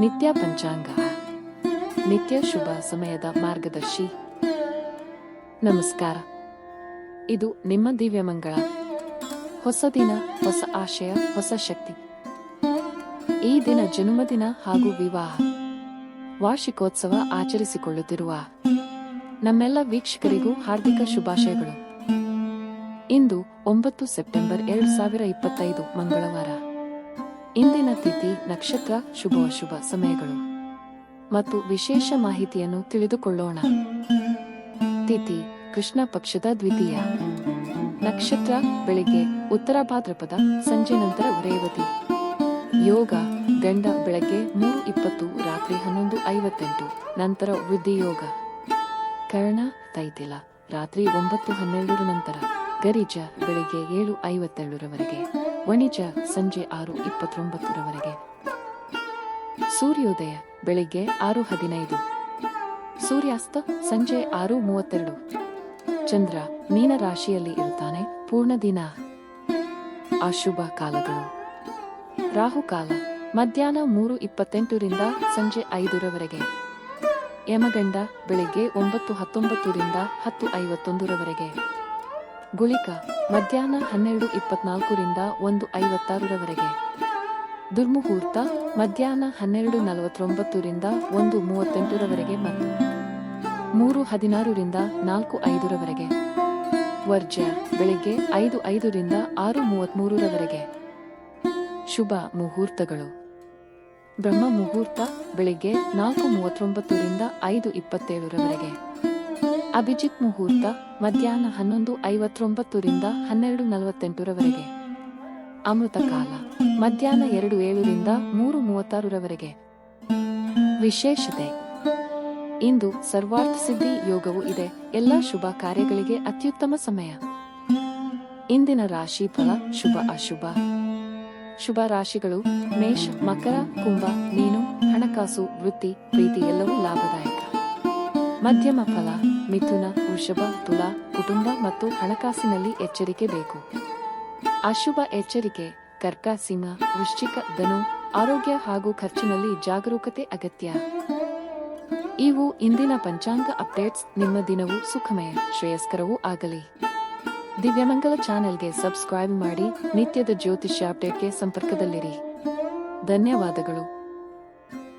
ನಿತ್ಯ ಪಂಚಾಂಗ, ನಿತ್ಯ ಶುಭ ಸಮಯದ ಮಾರ್ಗದರ್ಶಿ. ನಮಸ್ಕಾರ. ಇದು ನಿಮ್ಮ ದಿವ್ಯಮಂಗಳ. ಹೊಸ ದಿನ, ಹೊಸ ಆಶಯ, ಹೊಸ ಶಕ್ತಿ. ಈ ದಿನ ಜನ್ಮದಿನ ಹಾಗೂ ವಿವಾಹ ವಾರ್ಷಿಕೋತ್ಸವ ಆಚರಿಸಿಕೊಳ್ಳುತ್ತಿರುವ ನಮ್ಮೆಲ್ಲ ವೀಕ್ಷಕರಿಗೂ ಹಾರ್ದಿಕ ಶುಭಾಶಯಗಳು. ಇಂದು 9 ಸೆಪ್ಟೆಂಬರ್ 2025 ಮಂಗಳವಾರ. ಇಂದಿನ ತಿಥಿ, ನಕ್ಷತ್ರ, ಶುಭ ಸಮಯಗಳು ಮತ್ತು ವಿಶೇಷ ಮಾಹಿತಿಯನ್ನು ತಿಳಿದುಕೊಳ್ಳೋಣ. ತಿಥಿ ಕೃಷ್ಣ ಪಕ್ಷದ ದ್ವಿತೀಯ. ನಕ್ಷತ್ರ ಬೆಳಿಗ್ಗೆ ಉತ್ತರ ಭಾದ್ರಪದ, ಸಂಜೆ ನಂತರ ರೇವತಿ. ಯೋಗ ಗಂಡ ಬೆಳಗ್ಗೆ 3:20 ರಾತ್ರಿ 11:58 ನಂತರ ವೃದ್ಧಿ ಯೋಗ. ಕರ್ಣ ತೈತಿಲ ರಾತ್ರಿ 9:12 ನಂತರ. ಗರಿಜ ಬೆಳಿಗ್ಗೆ 7:52 ವಣಿಜ ಸಂಜೆ 6:29 ಸೂರ್ಯೋದಯ ಬೆಳಿಗ್ಗೆ 6:15. ಸೂರ್ಯಾಸ್ತ ಸಂಜೆ 6:32. ಚಂದ್ರ ಮೀನ ರಾಶಿಯಲ್ಲಿ ಇರುತ್ತಾನೆ. ಪೂರ್ಣ ದಿನ. ಅಶುಭ ಕಾಲಗಳು: ರಾಹುಕಾಲ ಮಧ್ಯಾಹ್ನ 3:28 ಸಂಜೆ 5 ಯಮಗಂಡ ಬೆಳಿಗ್ಗೆ 9:19 10:51 ಗುಳಿಕ ಮಧ್ಯಾಹ್ನ 12:24 1:56 ದುರ್ಮುಹೂರ್ತ ಮಧ್ಯಾಹ್ನ 12:49 1:38 ಮತ್ತು 3:16 4:05 ವರ್ಜ ಬೆಳಿಗ್ಗೆ 5:05 6:33 ಶುಭ ಮುಹೂರ್ತಗಳು: ಬ್ರಹ್ಮ ಮುಹೂರ್ತ ಬೆಳಿಗ್ಗೆ 4:39 5:27 ಅಭಿಜಿತ್ ಮುಹೂರ್ತ ಮಧ್ಯಾಹ್ನ 11:59 12:48 ಅಮೃತ ಕಾಲ ಮಧ್ಯಾಹ್ನ 2:07 3:36 ವಿಶೇಷತೆ: ಇಂದು ಸರ್ವಾರ್ಥ ಸಿದ್ಧಿ ಯೋಗವೂ ಇದೆ. ಎಲ್ಲ ಶುಭ ಕಾರ್ಯಗಳಿಗೆ ಅತ್ಯುತ್ತಮ ಸಮಯ. ಇಂದಿನ ರಾಶಿ ಫಲ: ಶುಭ ಅಶುಭ. ಶುಭ ರಾಶಿಗಳು: ಮೇಷ, ಮಕರ, ಕುಂಭ, ಮೀನು. ಹಣಕಾಸು, ವೃತ್ತಿ, ಪ್ರೀತಿ ಎಲ್ಲವೂ ಲಾಭದಾಯಕ. ಮಧ್ಯಮ ಫಲ: ಮಿಥುನ, ವೃಷಭ, ತುಲಾ. ಕುಟುಂಬ ಮತ್ತು ಹಣಕಾಸಿನಲ್ಲಿ ಎಚ್ಚರಿಕೆ ಬೇಕು. ಅಶುಭ ಎಚ್ಚರಿಕೆ: ಕರ್ಕ, ಸಿಂಹ, ವೃಶ್ಚಿಕ, ಧನು. ಆರೋಗ್ಯ ಹಾಗೂ ಖರ್ಚಿನಲ್ಲಿ ಜಾಗರೂಕತೆ ಅಗತ್ಯ. ಇವು ಇಂದಿನ ಪಂಚಾಂಗ ಅಪ್ಡೇಟ್ಸ್. ನಿಮ್ಮ ದಿನವೂ ಸುಖಮಯ, ಶ್ರೇಯಸ್ಕರವೂ ಆಗಲಿ. ದಿವ್ಯಮಂಗಲ ಚಾನೆಲ್ಗೆ ಸಬ್ಸ್ಕ್ರೈಬ್ ಮಾಡಿ. ನಿತ್ಯದ ಜ್ಯೋತಿಷ್ಯ ಅಪ್ಡೇಟ್ಗೆ ಸಂಪರ್ಕದಲ್ಲಿರಿ. ಧನ್ಯವಾದಗಳು.